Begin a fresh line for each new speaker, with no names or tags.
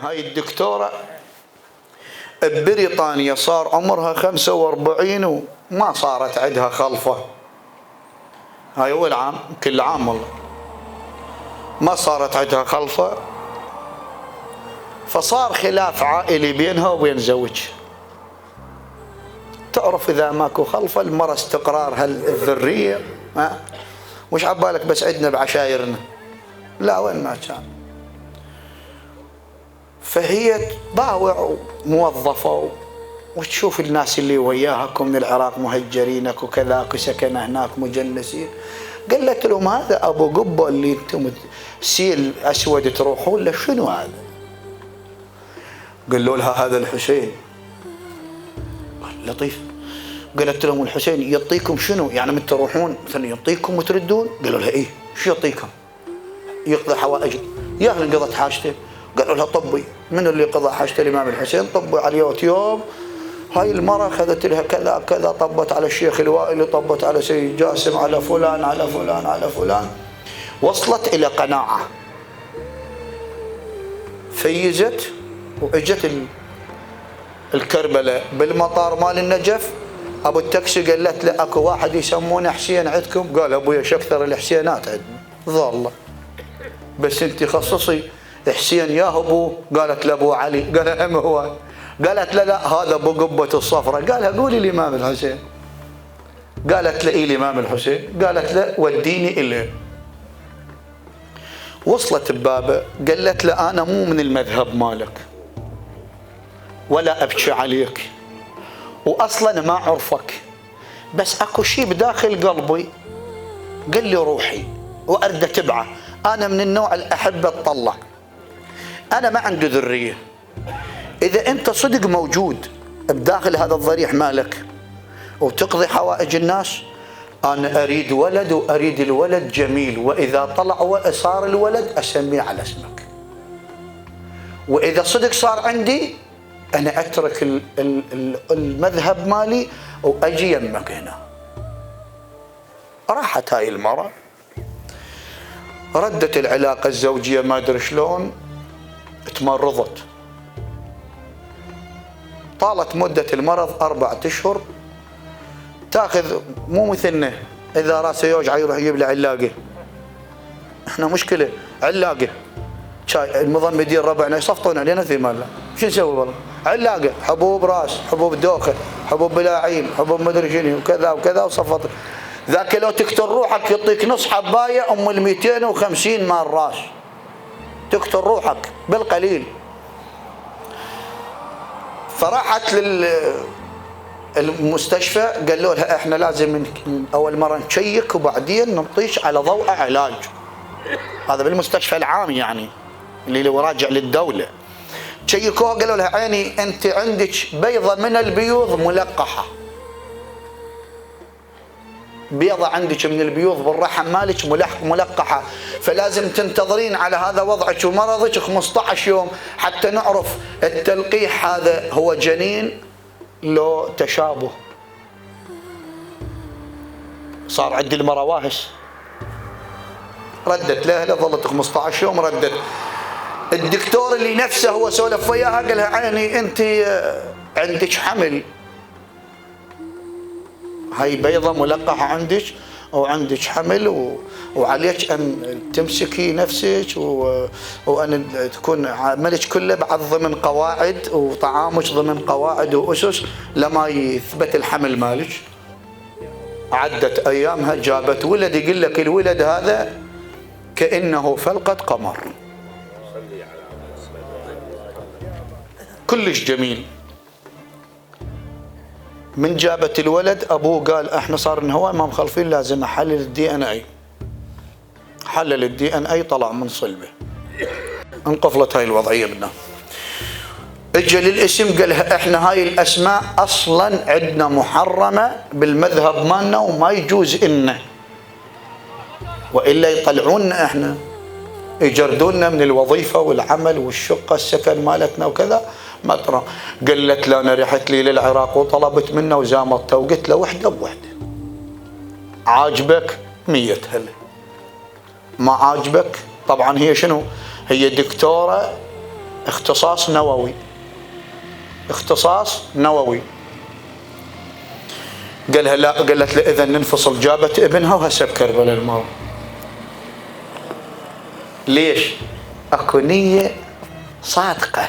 هاي الدكتورة ببريطانيا صار عمرها 45 وما صارت عندها خلفة. هاي أول عام، كل عام والله ما صارت عندها خلفة، فصار خلاف عائلي بينها وبين زوجها. تعرف إذا ماكو خلفة المرأة استقرارها الذرية مش عبالك بس عندنا بعشايرنا، لا وين ما كان. فهي باوع موظفة وتشوف الناس اللي وياها من العراق مهجرينك وكذاك وسكن هناك مجلسين. قالت لهم هذا أبو قبة اللي انتم سيل أسود تروحون له شنو هذا؟ قالوا لها هذا الحسين. لطيف. قالت لهم الحسين يعطيكم شنو؟ يعني من تروحون مثلا يعطيكم وتردون؟ قالوا لها ايه شو يعطيكم؟ يقضي حوائج. يا اهل قضت حاجته. قالوا لها طبي. من اللي قضى حاجته الامام الحسين؟ طبي على يوم. هاي المرأة اخذت لها كذا كذا، طبت على الشيخ الوائلي، طبت على سيد جاسم، على فلان على فلان على فلان، وصلت الى قناعة. فيزت واجت الكربلاء بالمطار مال النجف. ابو التاكسي قالت له اكو واحد يسمونه حسين عندكم؟ قال ابويا ايش اكثر الحسينات عندنا. ظل بس انت خصصي حسين يا ابو. قالت له ابو علي. قال هم هو. قالت له لا هذا ابو قبة الصفراء. قالها قولي الامام الحسين. قالت له ايه الامام الحسين؟ قالت له وديني اليه. وصلت ببابه قالت له انا مو من المذهب مالك ولا ابكي عليك واصلا ما اعرفك، بس اكو شيء بداخل قلبي قال لي روحي وارد اتبعه. انا من النوع اللي احب اتطلع، انا ما عندي ذريه. اذا انت صدق موجود بداخل هذا الضريح مالك وتقضي حوائج الناس، انا اريد ولد واريد الولد جميل، واذا طلع وصار الولد اسميه على اسمك، واذا صدق صار عندي أنا أترك المذهب مالي وأجي يمك هنا. راحت هاي المرأة، ردت العلاقة الزوجية ما أدري شلون، تمرضت. طالت مدة المرض 4 أشهر. تاخذ مو مثلنا إذا راسه يوجع يروح يجيب له علاقة. إحنا مشكلة علاقة. المضمدين ربعنا يصفطون علينا في مالنا. شو نسوي والله؟ علاقه، حبوب راس، حبوب دوخه، حبوب بلاعيم، حبوب مدري شنو وكذا وكذا وصفط. ذاك لو تقتل روحك يعطيك نص حبايه ام ال 250 مال راس. تقتل روحك بالقليل. فراحت للمستشفى قالوا لها احنا لازم من اول مره نشيك وبعدين نعطيش على ضوء علاج. هذا بالمستشفى العام يعني اللي هو راجع للدوله. شيكوها قالوا لها عيني انت عندك بيضه من البيوض ملقحه، بيضه عندك من البيوض بالرحم مالك ملقحه، فلازم تنتظرين على هذا وضعك ومرضك 15 يوم حتى نعرف التلقيح هذا هو جنين لو تشابه. صار عندي المرأة واهس. ردت لها ظلت 15 يوم. ردت الدكتور اللي نفسه هو سولف وياها قال لها عيني انت عندك حمل، هاي بيضة ملقحة عندك وعندك حمل وعليك ان تمسكي نفسك وان تكون عملك كله بعد ضمن قواعد وطعامك ضمن قواعد واسس لما يثبت الحمل مالك. عدت ايامها جابت ولد. يقول لك الولد هذا كأنه فلقة قمر، كلش جميل. من جابت الولد ابوه قال احنا صار هو ما مخلفين لازم احلل الدي ان اي. حلل الدي ان اي طلع من صلبه. انقفلت هاي الوضعيه منه. اجى للاسم قال لها احنا هاي الاسماء اصلا عندنا محرمه بالمذهب مالنا وما يجوز لنا، والا يطلعونا احنا يجردونا من الوظيفه والعمل والشقه السكن مالتنا وكذا. ما ترى. قالت له انا رحت لي للعراق وطلبت منه وزامطته وقلت له وحده بوحده، عاجبك 100 هلا، ما عاجبك. طبعا هي شنو؟ هي دكتوره اختصاص نووي، اختصاص نووي. قالها لا، قالت له إذا ننفصل. جابت ابنها وهسه بكربلاء الموت. ليش؟ اكو نية صادقة.